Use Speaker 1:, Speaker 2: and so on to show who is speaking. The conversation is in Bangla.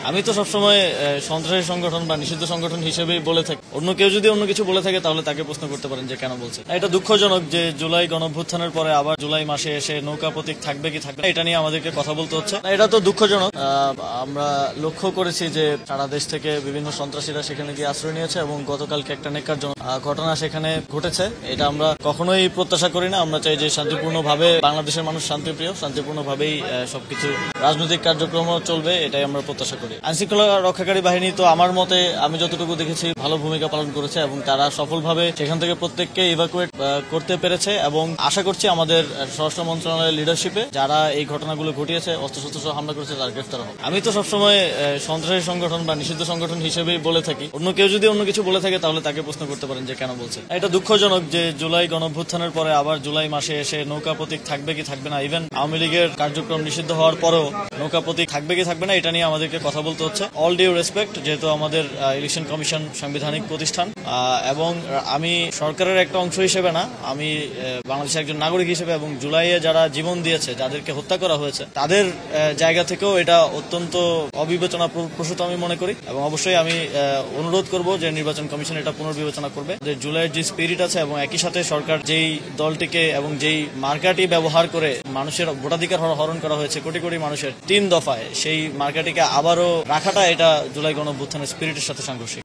Speaker 1: আমি তো সবসময় সন্ত্রাসী সংগঠন বা নিষিদ্ধ সংগঠন হিসেবেই বলে থাকি। অন্য কেউ যদি অন্য কিছু বলে থাকে তাহলে তাকে প্রশ্ন করতে পারেন যে কেন বলছে। এটা দুঃখজনক যে জুলাই গণঅভ্যুত্থানের পরে আবার জুলাই মাসে এসে নৌকা প্রতীক থাকবে কি থাকবে এটা নিয়ে আমাদেরকে কথা বলতে হচ্ছে। এটা তো দুঃখজনক। আমরা লক্ষ্য করেছি যে সারা দেশ থেকে বিভিন্ন সন্ত্রাসীরা সেখানে গিয়ে আশ্রয় নিয়েছে এবং গতকালকে একটা নেক্কারজনক ঘটনা সেখানে ঘটেছে। এটা আমরা কখনোই প্রত্যাশা করি না। আমরা চাই যে শান্তিপূর্ণভাবে বাংলাদেশের মানুষ শান্তিপ্রিয়, শান্তিপূর্ণভাবেই সবকিছু রাজনৈতিক কার্যক্রমও চলবে, এটাই আমরা প্রত্যাশা করি। আইনশৃঙ্খলা রক্ষাকারী বাহিনী তো আমার মতে আমি যতটুকু দেখেছি ভালো ভূমিকা পালন করেছে এবং তারা সফলভাবে সেখান থেকে প্রত্যেককে ইভাকুয়েট করতে পেরেছে এবং আশা করছি আমাদের স্বরাষ্ট্র মন্ত্রণালয়ের লিডারশিপে যারা এই ঘটনাগুলো ঘটিয়েছে, অস্ত্রশস্ত্র সহ হামলা করেছে, তারা গ্রেফতার হবে। আমি তো সবসময় সন্ত্রাসী সংগঠন বা নিষিদ্ধ সংগঠন হিসেবেই বলে থাকি। অন্য কেউ যদি অন্য কিছু বলে থাকে তাহলে তাকে প্রশ্ন করতে পারেন যে কেন বলছে। এটা দুঃখজনক যে জুলাই গণঅভ্যুত্থানের পরে আবার জুলাই মাসে এসে নৌকা প্রতীক থাকবে কি থাকবে না, ইভেন আওয়ামী লীগের কার্যক্রম নিষিদ্ধ হওয়ার পরেও নৌকা প্রতীক থাকবে কি থাকবে না এটা নিয়ে আমাদেরকে কথা বলতে হচ্ছে। অল ডিউ রেসপেক্ট, যেহেতু আমাদের ইলেকশন কমিশন সাংবিধানিক প্রতিষ্ঠান এবং আমি সরকারের একটা অংশ হিসেবে না, আমি বাংলাদেশের একজন নাগরিক হিসেবে এবং জুলাইয়ে যারা জীবন দিয়েছে, যাদেরকে হত্যা করা হয়েছে, তাদের জায়গা থেকেও এটা অত্যন্ত অবিবেচনা প্রসূত আমি মনে করি এবং অবশ্যই আমি অনুরোধ করব যে নির্বাচন কমিশন এটা পুনর্বিবেচনা করবে। যে জুলাইয়ের যে স্পিরিট আছে এবং একই সাথে সরকার যেই দলটিকে এবং যেই মার্কাটি ব্যবহার করে মানুষের ভোটাধিকার হরণ করা হয়েছে কোটি কোটি মানুষের 3 দফায়, সেই মার্কাটিকে আবারও রাখাটা এটা জুলাই গণঅভ্যুত্থানের স্পিরিটের সাথে সাংঘর্ষিক।